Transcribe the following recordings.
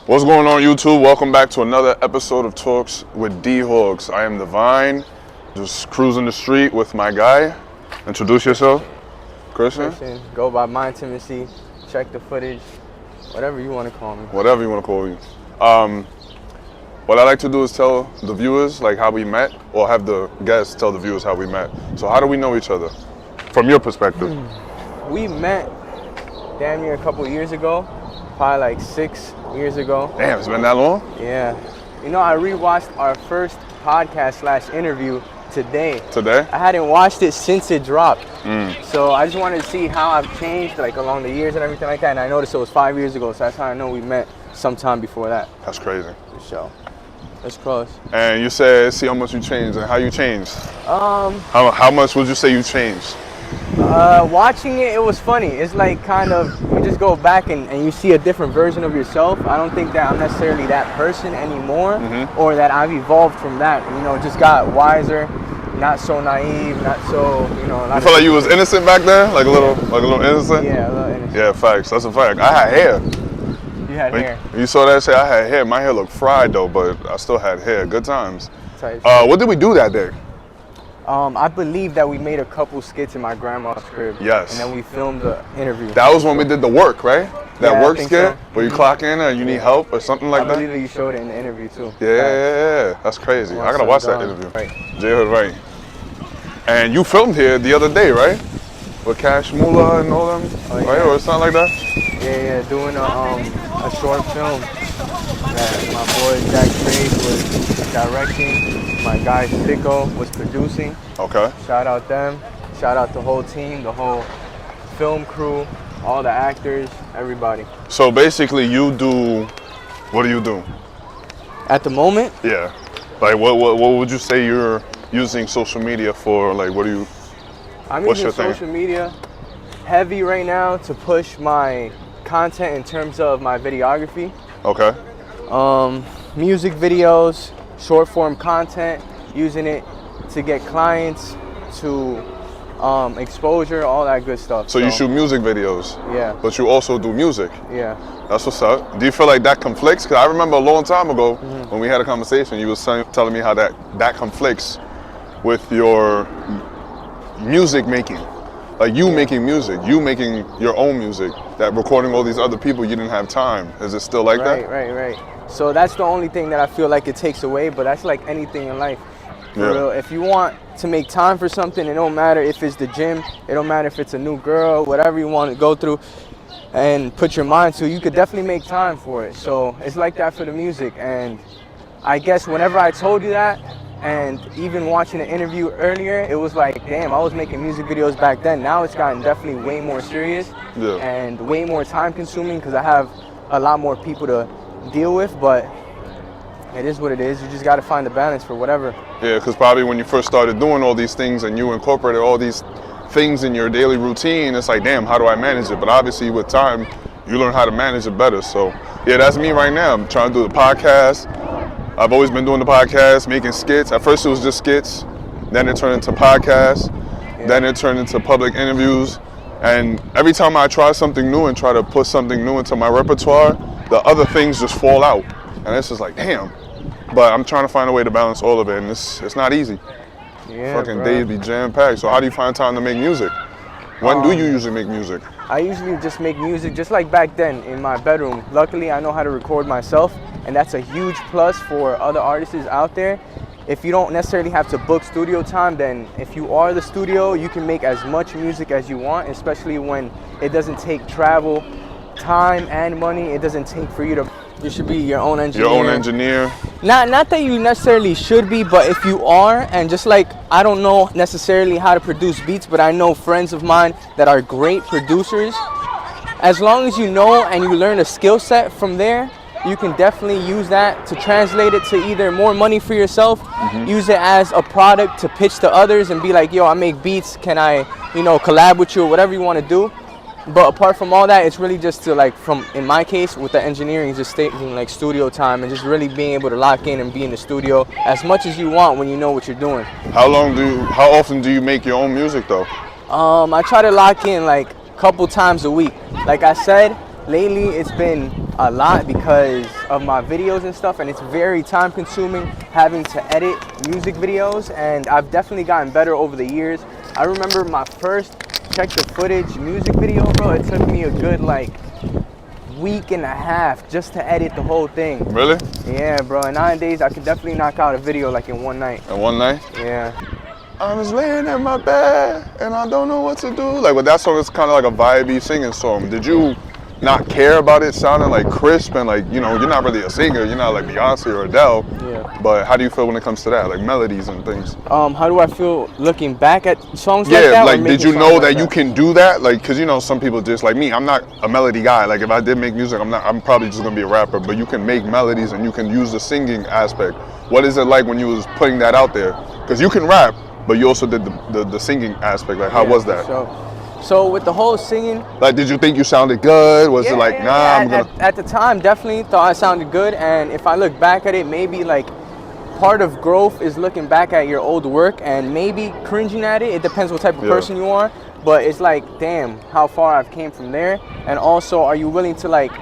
What's going on, YouTube? Welcome back to another episode of Talks with D-Hawks. I am the Vine, just cruising the street with my guy. Introduce yourself. Christian. Go by MINDTIMISY. Check the footage. Whatever you want to call me. Whatever you want to call me. What I like to do is tell the viewers like how we met, or have the guests tell the viewers how we met. So how do we know each other, from your perspective? We met damn near a couple years ago. Probably like 6 years ago. Damn, it's been that long? Yeah. You know, I rewatched our first podcast / interview today. Today? I hadn't watched it since it dropped. So I just wanted to see how I've changed like along the years and everything like that. And I noticed it was 5 years ago, so that's how I know we met sometime before that. That's crazy. For sure. That's close. And you said, see how much you changed and how you changed. How much would you say you changed? Watching it was funny. It's like kind of, you just go back and you see a different version of yourself. I don't think that I'm necessarily that person anymore, or that I've evolved from that. You know, just got wiser, not so naive, not so, you know. You feel like you was innocent back then? Like a little innocent? Yeah, a little innocent. Yeah, facts. That's a fact. I had hair. You had hair. You saw that shit? I had hair. My hair looked fried though, but I still had hair. Good times. What did we do that day? I believe that we made a couple skits in my grandma's crib. Yes. And then we filmed the interview. That was when we did the work, right? That work skit so. Where you clock in and you need help or something like that? I believe that you showed it in the interview too. Yeah. That's crazy. I gotta watch that interview. Right. J-Hood, right. And you filmed here the other day, right? With Cash Moolah and all them, right? Or something like that? Yeah, doing a short film that my boy Jack Trade was directing. My guy Sicko was producing. Okay. Shout out them. Shout out the whole team, the whole film crew, all the actors, everybody. So basically what do you do? At the moment? Yeah. Like what would you say you're using social media for? Like I'm what's using your thing? social media heavy right now to push my content in terms of my videography. Okay. Music videos, short form content, using it to get clients, to exposure, all that good stuff. So you shoot music videos? Yeah. But you also do music? Yeah. That's what's up. Do you feel like that conflicts? Because I remember a long time ago when we had a conversation, you was telling me how that conflicts with your music making. Like you making music, you making your own music, that recording all these other people, you didn't have time. Is it still like that? Right. So that's the only thing that I feel like it takes away, but that's like anything in life. For real, if you want to make time for something, it don't matter if it's the gym, it don't matter if it's a new girl, whatever you want to go through and put your mind to, you could definitely make time for it. So it's like that for the music. And I guess whenever I told you that, and even watching the interview earlier, it was like, damn, I was making music videos back then. Now it's gotten definitely way more serious and way more time consuming because I have a lot more people to deal with, but it is what it is. You just got to find the balance for whatever. Yeah, because probably when you first started doing all these things and you incorporated all these things in your daily routine, it's like, damn, how do I manage it? But obviously with time, you learn how to manage it better. So yeah, that's me right now. I'm trying to do the podcast. I've always been doing the podcast, making skits. At first it was just skits, then it turned into podcasts, then it turned into public interviews. And every time I try something new and try to put something new into my repertoire, the other things just fall out. And it's just like, damn. But I'm trying to find a way to balance all of it, and it's not easy. Yeah, fucking days be jam-packed. So how do you find time to make music? When do you usually make music? I usually just make music just like back then in my bedroom. Luckily, I know how to record myself, and that's a huge plus for other artists out there. If you don't necessarily have to book studio time, then if you are the studio, you can make as much music as you want, especially when it doesn't take travel, time, and money. It doesn't take for you to... You should be your own engineer. Your own engineer. Not that you necessarily should be, but if you are, and just like I don't know necessarily how to produce beats, but I know friends of mine that are great producers. As long as you know and you learn a skill set from there, you can definitely use that to translate it to either more money for yourself, use it as a product to pitch to others and be like, yo, I make beats, can I, collab with you or whatever you want to do. But apart from all that, it's really just to in my case, with the engineering, just taking like studio time and just really being able to lock in and be in the studio as much as you want when you know what you're doing. How often do you make your own music though? I try to lock in like a couple times a week. Like I said, lately it's been a lot because of my videos and stuff, and it's very time consuming having to edit music videos, and I've definitely gotten better over the years. I remember my first check the footage music video, bro, it took me a good like week and a half just to edit the whole thing. Really? Yeah, bro, and nowadays I could definitely knock out a video like in one night. In one night? Yeah. I was laying in my bed and I don't know what to do. Like, but that song is kind of like a vibey singing song. Did you not care about it sounding like crisp and like, you know, you're not really a singer, you're not like Beyonce or Adele. Yeah. But how do you feel when it comes to that, like melodies and things? How do I feel looking back at songs Yeah, like that? like did you know that you can do that? Like, cause you know some people just like me. I'm not a melody guy. Like if I did make music, I'm probably just gonna be a rapper. But you can make melodies and you can use the singing aspect. What is it like when you was putting that out there? Cause you can rap, but you also did the singing aspect. Like how was that? So with the whole singing, like did you think you sounded good? Was it like I'm gonna? At the time, definitely thought I sounded good. And if I look back at it, maybe like part of growth is looking back at your old work and maybe cringing at it. It depends what type of person you are. But it's like, damn, how far I've came from there. And also, are you willing to like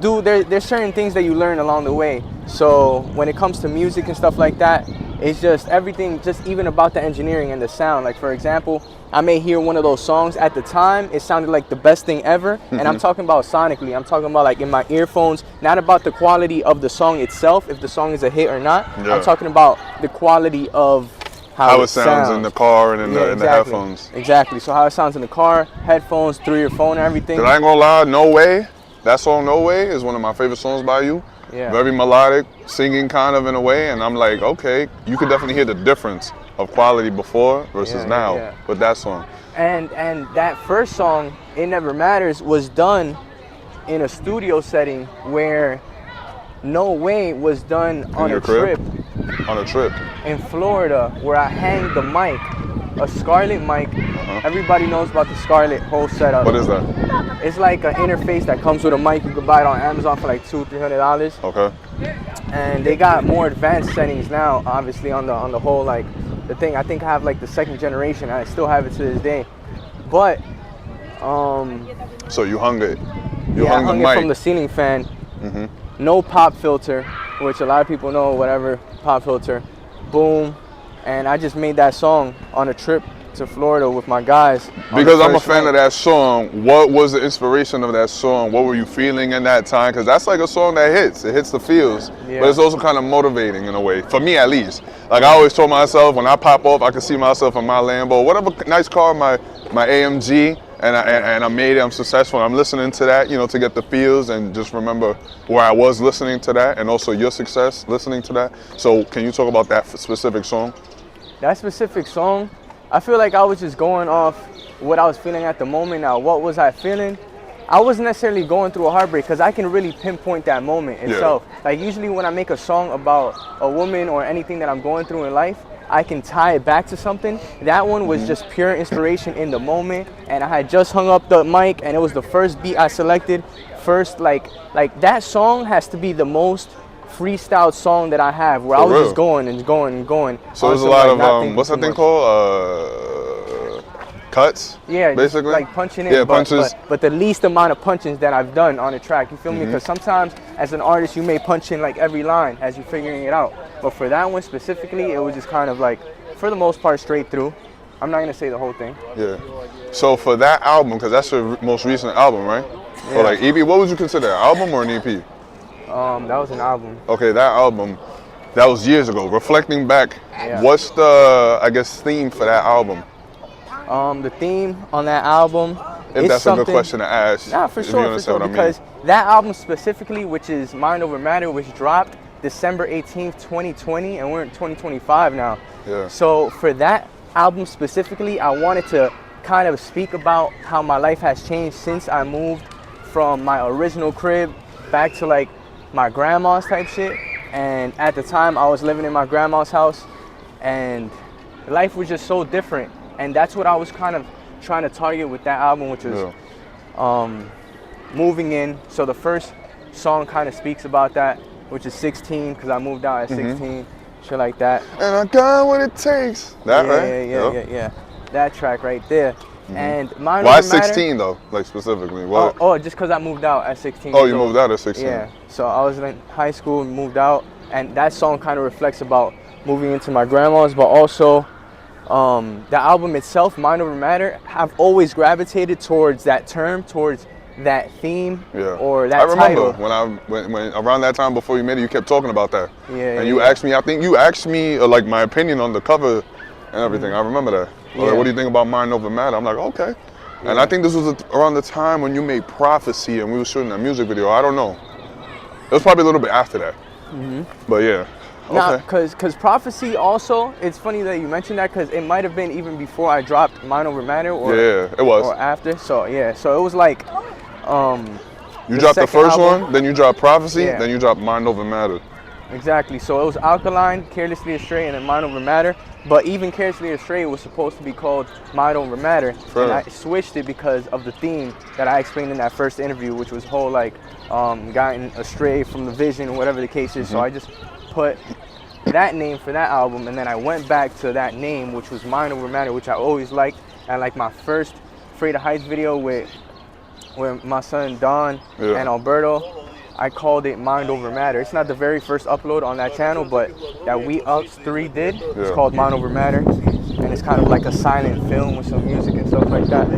do, there's certain things that you learn along the way. So when it comes to music and stuff like that, it's just everything, just even about the engineering and the sound. Like for example, I may hear one of those songs at the time, it sounded like the best thing ever. And I'm talking about sonically, I'm talking about like in my earphones, not about the quality of the song itself, if the song is a hit or not. I'm talking about the quality of how it sounds in the car and in the headphones. Exactly, so how it sounds in the car, headphones, through your phone and everything. I ain't gonna lie, No Way, that song No Way is one of my favorite songs by you. Yeah. Very melodic, singing kind of in a way, and I'm like, okay, you could definitely hear the difference of quality before versus now with that song. And that first song, It Never Matters, was done in a studio setting where No Way was done on a trip. On a trip. In Florida, where I hang the mic, a Scarlett mic. Everybody knows about the Scarlett whole setup. What is that? It's like an interface that comes with a mic. You can buy it on Amazon for like $200-300. Okay. And they got more advanced settings now, obviously on the whole like the thing. I think I have like the second generation, and I still have it to this day. But so you hung it. I hung it from the ceiling fan. No pop filter, which a lot of people know, whatever, pop filter. Boom. And I just made that song on a trip to Florida with my guys. Because I'm a fan of that song. What was the inspiration of that song? What were you feeling in that time? Because that's like a song that hits. It hits the feels. But it's also kind of motivating in a way. For me, at least. Like I always told myself, when I pop off, I can see myself in my Lambo, whatever nice car, my AMG, and I made it. I'm successful. I'm listening to that, you know, to get the feels and just remember where I was listening to that, and also your success listening to that. So can you talk about that specific song? That specific song, I feel like I was just going off what I was feeling at the moment. Now, what was I feeling? I wasn't necessarily going through a heartbreak because I can really pinpoint that moment itself. Like usually when I make a song about a woman or anything that I'm going through in life, I can tie it back to something. That one was just pure inspiration in the moment, and I had just hung up the mic, and it was the first beat I selected. First, like that song has to be the most freestyle song that I have, where I was just going and going and going. So there's a lot of what's that thing called? Cuts. Yeah, basically. Like punching in. Yeah, punches. But the least amount of punches that I've done on a track. You feel me? Because sometimes as an artist, you may punch in like every line as you're figuring it out. But for that one specifically, it was just kind of like, for the most part, straight through. I'm not gonna say the whole thing. Yeah. So for that album, because that's your most recent album, right? Yeah. Or like EP, what would you consider, an album or an EP? That was an album. Okay, that album, that was years ago. Reflecting back, what's the, I guess, theme for that album? The theme on that album. If that's a good question to ask. Nah, for sure, because that album specifically, which is Mind Over Matter, which dropped December 18th, 2020, and we're in 2025 now. Yeah. So for that album specifically, I wanted to kind of speak about how my life has changed since I moved from my original crib back to like my grandma's type shit. And at the time I was living in my grandma's house, and life was just so different. And that's what I was kind of trying to target with that album, which was moving in. So the first song kind of speaks about that, which is 16, because I moved out at 16, shit like that. And I got what it takes. That, right? Yeah. That track right there. And Mind Why Over Matter. 16 though? Like specifically, what? Oh, just because I moved out at 16. Oh, you moved out at 16. Yeah. So I was in high school and moved out, and that song kind of reflects about moving into my grandma's, but also the album itself, Mind Over Matter. I've always gravitated towards that term, towards that theme, or that title. I remember when around that time before you made it, you kept talking about that. Yeah. And you asked me, I think you asked me like my opinion on the cover and everything. I remember that. Like, what do you think about Mind Over Matter? I'm like, okay. And I think this was around the time when you made Prophecy and we were shooting that music video. I don't know. It was probably a little bit after that. But yeah. Nah, cause Prophecy also, it's funny that you mentioned that, because it might have been even before I dropped Mind Over Matter, or it was, or after. So yeah, so it was like you dropped the first album. one, then you dropped Prophecy, then you dropped Mind Over Matter. Exactly. So it was Alkaline, Carelessly Astray, and then Mind Over Matter. But even Carelessly Astray was supposed to be called Mind Over Matter, and I switched it because of the theme that I explained in that first interview, which was whole like gotten astray from the vision, or whatever the case is. So I just put that name for that album, and then I went back to that name, which was Mind Over Matter, which I always liked. And like my first Afraid of Heights video with my son Don and Alberto, I called it Mind Over Matter. It's not the very first upload on that channel, but that We Ups 3 did. It's called Mind Over Matter, and it's kind of like a silent film with some music and stuff like that.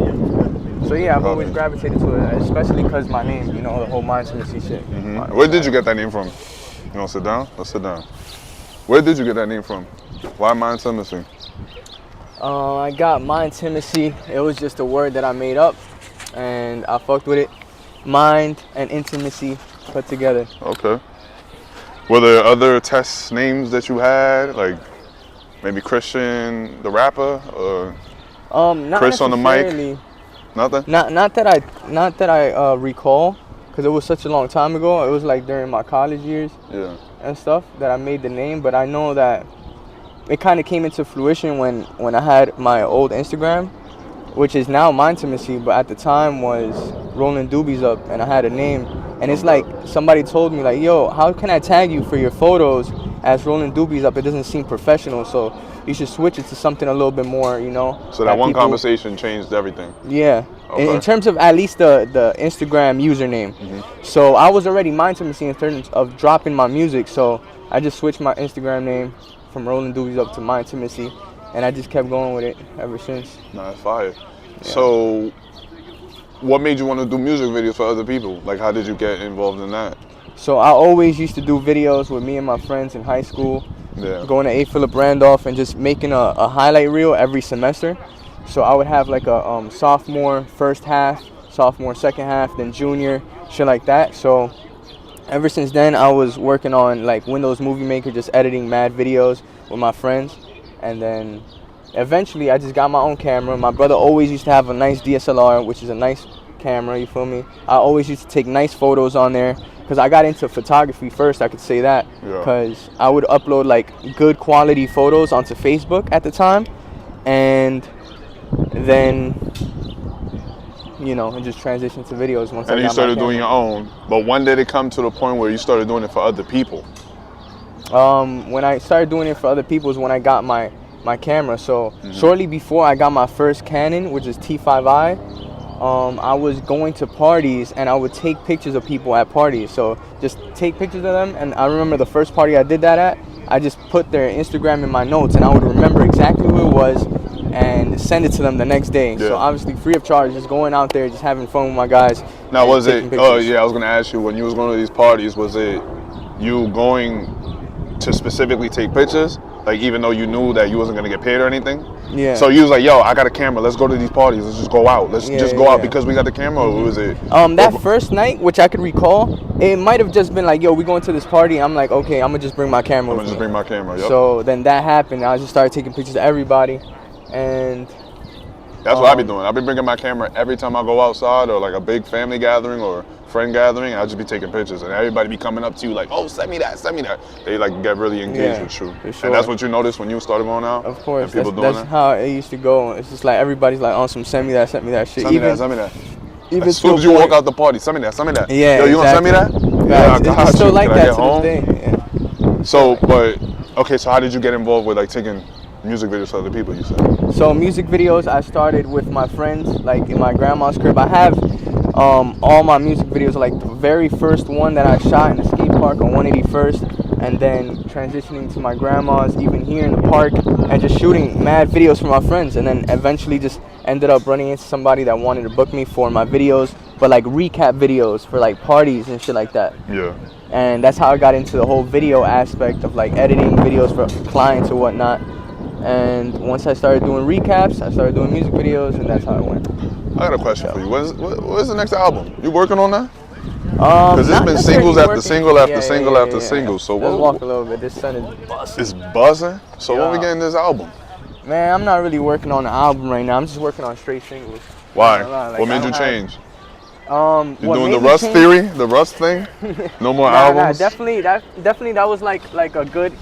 So yeah, I've always gravitated to it, especially because my name, you know, the whole MINDTIMISY shit. Where did you get that name from? You want to sit down? Let's sit down. Where did you get that name from? Why MINDTIMISY? I got MINDTIMISY. It was just a word that I made up, and I fucked with it. Mind and intimacy put together. Okay. Were there other test names that you had, like maybe Christian the rapper, or not Chris on the mic? Nothing. Not that I recall, because it was such a long time ago. It was like during my college years. And stuff that I made the name, but I know that it kind of came into fruition when I had my old Instagram, which is now MINDTIMISY, but at the time was Rolling Doobies Up, and I had a name, and it's like somebody told me like, yo, how can I tag you for your photos as Rolling Doobies Up? It doesn't seem professional, so you should switch it to something a little bit more, you know. So that one conversation changed everything. Yeah. Okay. In terms of at least the Instagram username. So I was already MINDTIMISY in terms of dropping my music, so I just switched my Instagram name from Rolling Doobies Up to MINDTIMISY, and I just kept going with it ever since. Nah, that's fire. Yeah. So what made you want to do music videos for other people? Like, how did you get involved in that? So I always used to do videos with me and my friends in high school, going to A. Philip Randolph and just making a highlight reel every semester. So I would have like a sophomore first half, sophomore second half, then junior, shit like that. So ever since then, I was working on like Windows Movie Maker, just editing mad videos with my friends. And then eventually I just got my own camera. My brother always used to have a nice DSLR, which is a nice camera, you feel me? I always used to take nice photos on there, because I got into photography first, I could say that. Because I would upload like good quality photos onto Facebook at the time. And then, you know, and just transition to videos once. And you started doing your own. But when did it come to the point where you started doing it for other people? When I started doing it for other people is when I got my camera. So shortly before I got my first Canon, which is T5i, I was going to parties and I would take pictures of people at parties. So just take pictures of them. And I remember the first party I did that at, I just put their Instagram in my notes, and I would remember exactly who it was and send it to them the next day. So obviously free of charge, just going out there, just having fun with my guys. Now was it, oh yeah, I was gonna ask you, when you was going to these parties, was it you going to specifically take pictures? Like, even though you knew that you wasn't gonna get paid or anything? Yeah. So you was like, yo, I got a camera, let's go to these parties, let's just go out. Let's just go out because we got the camera, or was it? That first night, which I could recall, it might have just been like, yo, we going to this party. I'm like, okay, I'm gonna just bring my camera with me. Bring my camera, So then that happened. I just started taking pictures of everybody. And that's what I be doing. I be bringing my camera every time I go outside, or like a big family gathering or friend gathering. I'll just be taking pictures, and everybody be coming up to you like, oh, send me that, send me that. They like get really engaged with you. For sure. And that's what you noticed when you started going out? Of course. That's how it used to go. It's just like everybody's like, on some send me that shit. Send me that, send me that. Even as soon as you walk out the party, send me that, send me that. Yeah, yo, you gonna send me that? Yeah, it's still like that to this day. So, but, okay, so how did you get involved with like taking music videos to other people, you said? So music videos, I started with my friends, like in my grandma's crib. I have all my music videos, like the very first one that I shot in the skate park on 181st, and then transitioning to my grandma's, even here in the park, and just shooting mad videos for my friends, and then eventually just ended up running into somebody that wanted to book me for my videos, but like recap videos for like parties and shit like that. Yeah. And that's how I got into the whole video aspect of like editing videos for clients or whatnot. And once I started doing recaps, I started doing music videos, and that's how it went. I got a question for you. What's the next album? You working on that? Because it's been singles after single after single after single. So let's walk a little bit. This sun is buzzing. It's buzzing? So when we getting this album? Man, I'm not really working on an album right now. I'm just working on straight singles. Why? Like, what made you change? You doing the Rust theory, the Rust thing? No more albums? Definitely that was like a good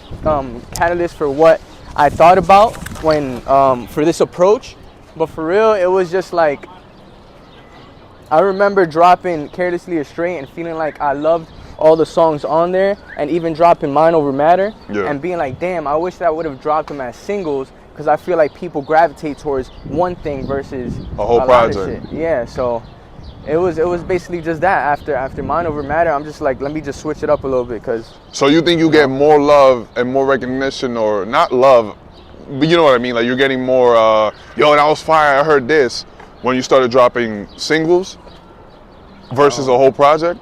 catalyst for what I thought about when for this approach. But for real, it was just like, I remember dropping Carelessly Astray and feeling like I loved all the songs on there, and even dropping Mind Over Matter, and being like, damn, I wish that I would have dropped them as singles, because I feel like people gravitate towards one thing versus a whole project. Shit. Yeah, so it was basically just that. After Mind Over Matter, I'm just like, let me just switch it up a little bit, cause. So you think you get more love and more recognition, or not love, but you know what I mean? Like you're getting more, yo, that was fire, I heard this, when you started dropping singles versus a whole project?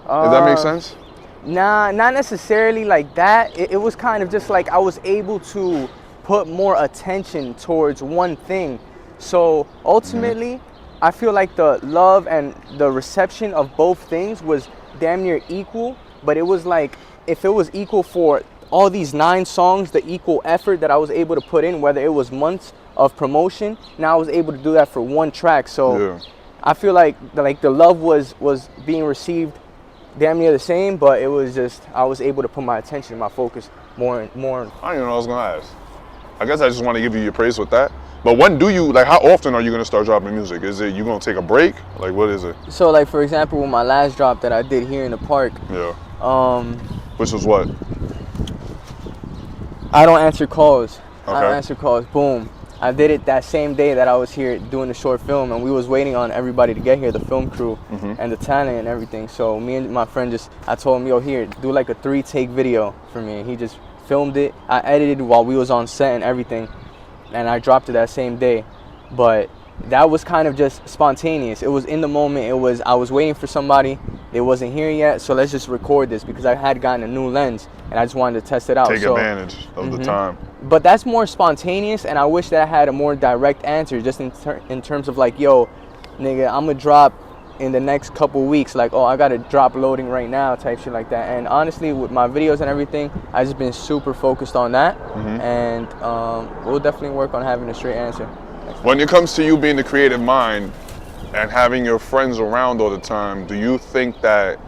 Does that make sense? Nah, not necessarily like that. It was kind of just like I was able to put more attention towards one thing. So ultimately, I feel like the love and the reception of both things was damn near equal, but it was like, if it was equal for all these 9 songs, the equal effort that I was able to put in, whether it was months of promotion, now I was able to do that for one track. So I feel like the love was being received damn near the same, but it was just, I was able to put my attention and my focus more. I don't even know what I was gonna ask. I guess I just want to give you your praise with that. But when do you, like, how often are you gonna start dropping music? Is it you gonna take a break? Like, what is it? So like, for example, with my last drop that I did here in the park, which was what? I Don't Answer Calls. Okay. I Don't Answer Calls. Boom. I did it that same day that I was here doing the short film, and we was waiting on everybody to get here, the film crew and the talent and everything. So me and my friend I told him, yo, here, do like a 3-take video for me. And he just filmed it. I edited while we was on set and everything, and I dropped it that same day. But that was kind of just spontaneous. It was in the moment. I was waiting for somebody. They wasn't here yet, so let's just record this, because I had gotten a new lens and I just wanted to test it out. Take advantage of the time. But that's more spontaneous, and I wish that I had a more direct answer, just in terms of like, yo, nigga, I'm gonna drop in the next couple weeks, like, oh, I gotta drop loading right now, type shit like that. And honestly, with my videos and everything, I've just been super focused on that, and we'll definitely work on having a straight answer. When it comes to you being the creative mind and having your friends around all the time, do you think that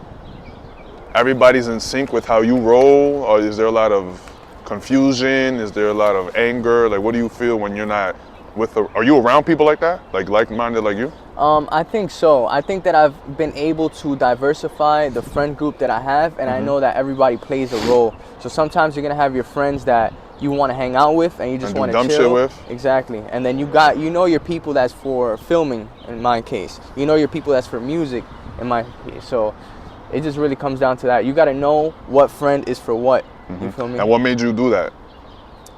everybody's in sync with how you roll, or is there a lot of confusion? Is there a lot of anger? Like, what do you feel when you're not with are you around people like that? Like-minded like you? I think so. I think that I've been able to diversify the friend group that I have, and I know that everybody plays a role. So sometimes you're gonna have your friends that you want to hang out with and you just want to chill. Shit with. Exactly. And then you know your people that's for filming, in my case. You know your people that's for music, in my case. So it just really comes down to that. You got to know what friend is for what. You feel me? And what made you do that?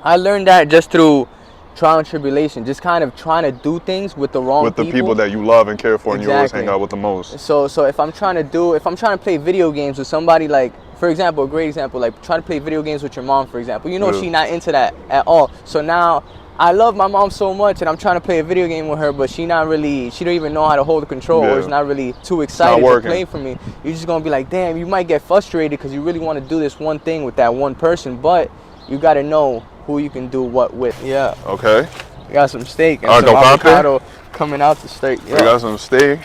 I learned that just through trial and tribulation, just kind of trying to do things with the wrong people. With the people that you love and care for and you always hang out with the most. So if I'm trying to play video games with somebody, like, for example, a great example, like trying to play video games with your mom, for example, you know, she's not into that at all. So now I love my mom so much and I'm trying to play a video game with her, but she don't even know how to hold the control, or is not really too excited to play for me. You're just gonna be like, damn, you might get frustrated because you really want to do this one thing with that one person, but you got to know who you can do what with. Yeah. Okay. We got some steak and some avocado coming out the steak. Yeah. We got some steak,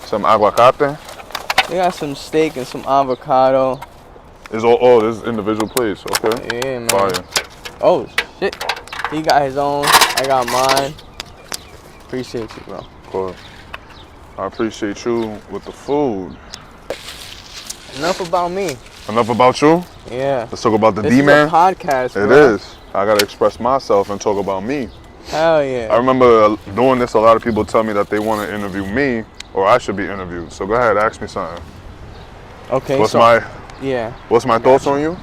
some aguacate. We got some steak and some avocado. It's all this individual plates. Okay. Yeah, man. Fire. Oh shit. He got his own. I got mine. Appreciate you, bro. Of course. I appreciate you with the food. Enough about me. Enough about you? Yeah. Let's talk about the This D-man. is a podcast, bro. It is. I gotta express myself and talk about me. Hell yeah. I remember doing this. A lot of people tell me that they want to interview me, or I should be interviewed. So go ahead, ask me something. Okay. What's Yeah. my thoughts on you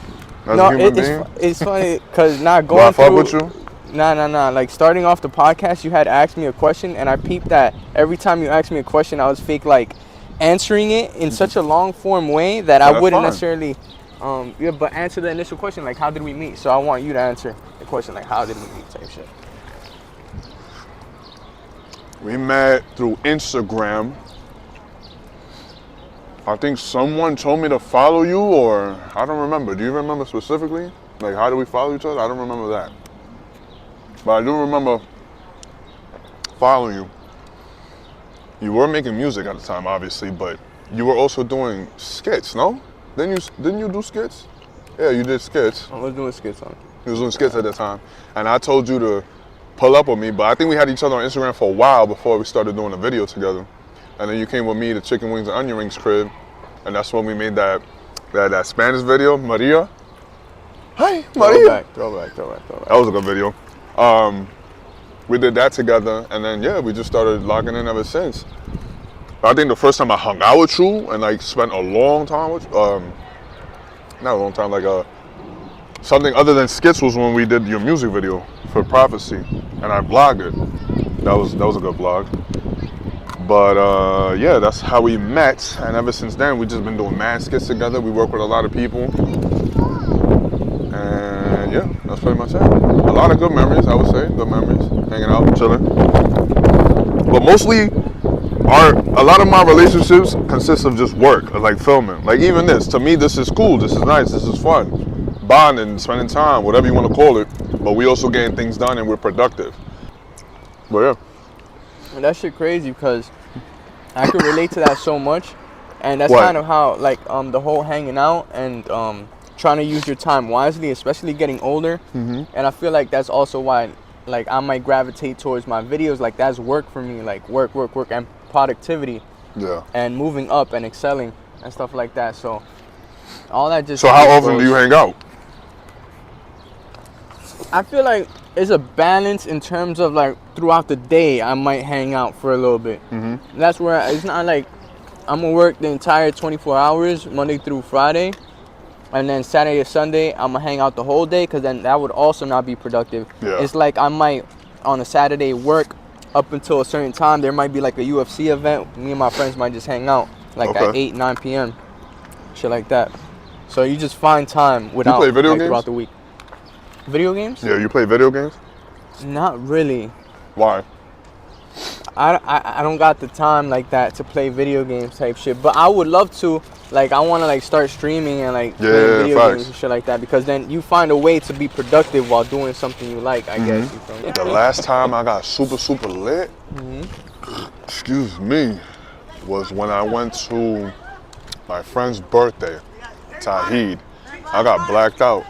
as No, a human being? it's funny because not Do I going fuck through. with you? Nah. Like starting off the podcast, you had asked me a question, and I peeped that every time you asked me a question, I was fake like answering it in such a long form way that I That's wouldn't fine. necessarily. But answer the initial question like, how did we meet? So I want you to answer the question like, how did we meet? Type shit. We met through Instagram. I think someone told me to follow you, or I don't remember. Do you remember specifically? Like, how do we follow each other? I don't remember that. But I do remember following you. You were making music at the time, obviously, but you were also doing skits, no? Didn't you do skits? Yeah, you did skits. I was doing skits on. You was doing skits at the time. And I told you to pull up with me, but I think we had each other on Instagram for a while before we started doing a video together. And then you came with me to Chicken Wings and Onion Rings crib, and that's when we made that Spanish video, Maria. Hi, Maria. Throwback. That was a good video. We did that together, and then yeah, we just started locking in ever since. I think the first time I hung out with you and like spent a long time with, not a long time, like something other than skits was when we did your music video for Prophecy, and I vlogged it. That was a good vlog. But yeah, that's how we met, and ever since then we just been doing mad skits together. We work with a lot of people, and yeah, that's pretty much it. A lot of good memories, I would say, good memories, hanging out, chilling. But mostly, a lot of my relationships consist of just work, like filming. Like even this, to me, this is cool, this is nice, this is fun. Bonding, spending time, whatever you want to call it. But we also getting things done and we're productive. But yeah. And that shit crazy because I could relate to that so much, and that's What? kind of how like the whole hanging out and trying to use your time wisely, especially getting older. And I feel like that's also why like I might gravitate towards my videos. Like that's work for me, like work, and productivity. Yeah. And moving up and excelling and stuff like that. So all that just. So how often do you hang out? I feel like it's a balance in terms of like throughout the day I might hang out for a little bit. That's where it's not like I'm gonna work the entire 24 hours Monday through Friday, and then Saturday or Sunday I'm gonna hang out the whole day, because then that would also not be productive. Yeah. It's like I might on a Saturday work up until a certain time. There might be like a UFC event. Me and my friends might just hang out like at 8-9 p.m. shit like that. So you just find time without play video games? throughout the week. Video games? Yeah, you play video games? Not really. Why? I don't got the time like that to play video games type shit. But I would love to. Like I want to like start streaming and like play video games and shit like that, because then you find a way to be productive while doing something you like. I guess. You feel me? The last time I got super lit, excuse me, was when I went to my friend's birthday, Tahid. I got blacked out.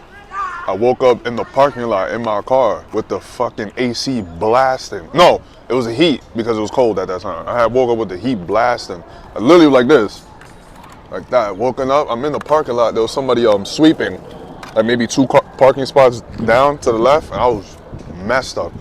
I woke up in the parking lot in my car with the fucking AC blasting. No, it was the heat because it was cold at that time. I had woke up with the heat blasting. I literally like this, like that. Woken up, I'm in the parking lot. There was somebody sweeping, like maybe 2 parking spots down to the left, and I was messed up.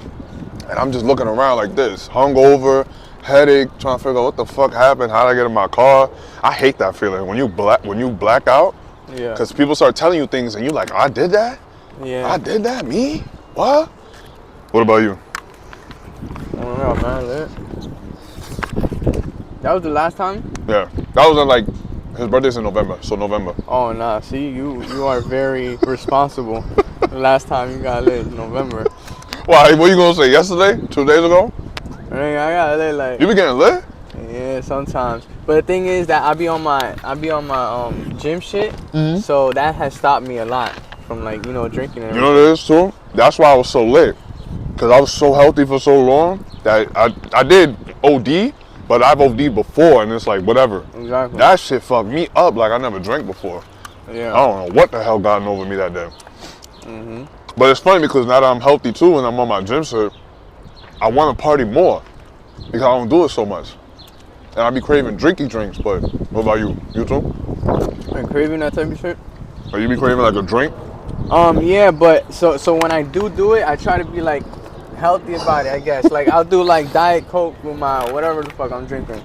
And I'm just looking around like this, hungover, headache, trying to figure out what the fuck happened. How did I get in my car? I hate that feeling when you black out. Yeah. Because people start telling you things and you like, I did that? Yeah. I did that? Me? What? What about you? I don't know, man. That was the last time? Yeah. That was like, his birthday's in November, so November. Oh, nah. See, you are very responsible. The last time you got lit is November. Why? What you gonna say? Yesterday? 2 days ago? I got lit like. You be getting lit? Yeah, sometimes. But the thing is that I be on my gym shit, so that has stopped me a lot from like drinking and everything. You know what it is too? That's why I was so lit. Because I was so healthy for so long that I did OD, but I've OD'd before and it's like whatever. Exactly. That shit fucked me up like I never drank before. Yeah. I don't know what the hell gotten over me that day. But it's funny because now that I'm healthy too and I'm on my gym shit, I want to party more because I don't do it so much. And I be craving drinky drinks, but what about you? You too? And craving that type of shit? Or you be craving like a drink? Yeah, but so when I do it, I try to be like healthy about it, I guess. Like I'll do like Diet Coke with my whatever the fuck I'm drinking.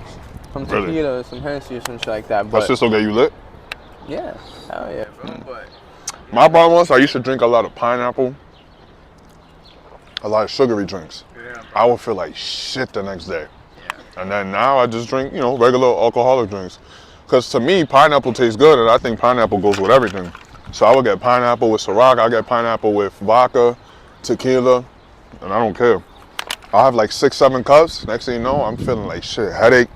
Some Really? tequila, some Hennessy or some shit like that. That's But just okay, you lit? yeah, hell yeah, bro. But My problem was I used to drink a lot of pineapple, a lot of sugary drinks. yeah, I would feel like shit the next day. And then now I just drink, you know, regular alcoholic drinks. Because to me, pineapple tastes good, and I think pineapple goes with everything. So I would get pineapple with Ciroc, I get pineapple with vodka, tequila, and I don't care. I'll have like 6, 7 cups. Next thing you know, I'm feeling like shit, headache.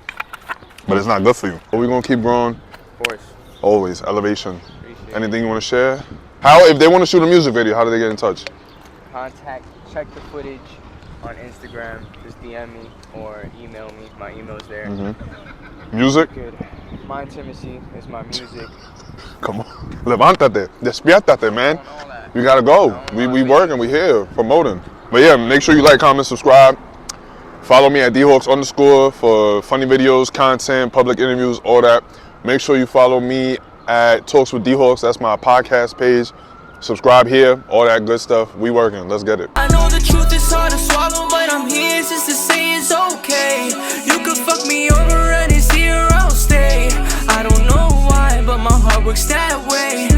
But it's not good for you. But we're gonna keep growing. of course. Always, elevation. Appreciate it. Anything you wanna share? How, if they wanna shoot a music video, how do they get in touch? Contact, check the footage on Instagram. Just DM me or email me. My email's there. Music? Good. MINDTIMISY is my music. Come on. Levántate. Despiértate, man. All that. We gotta go. We working, we here, promoting. But yeah, make sure you like, comment, subscribe. Follow me at dhawks_ for funny videos, content, public interviews, all that. Make sure you follow me at Talks with D-Hawks. That's my podcast page. Subscribe here, all that good stuff. We working. Let's get it. I know the truth is hard to swallow, but I'm here just to say it's okay. You could fuck me over and it's here I'll stay. I don't know why, but my heart works that way.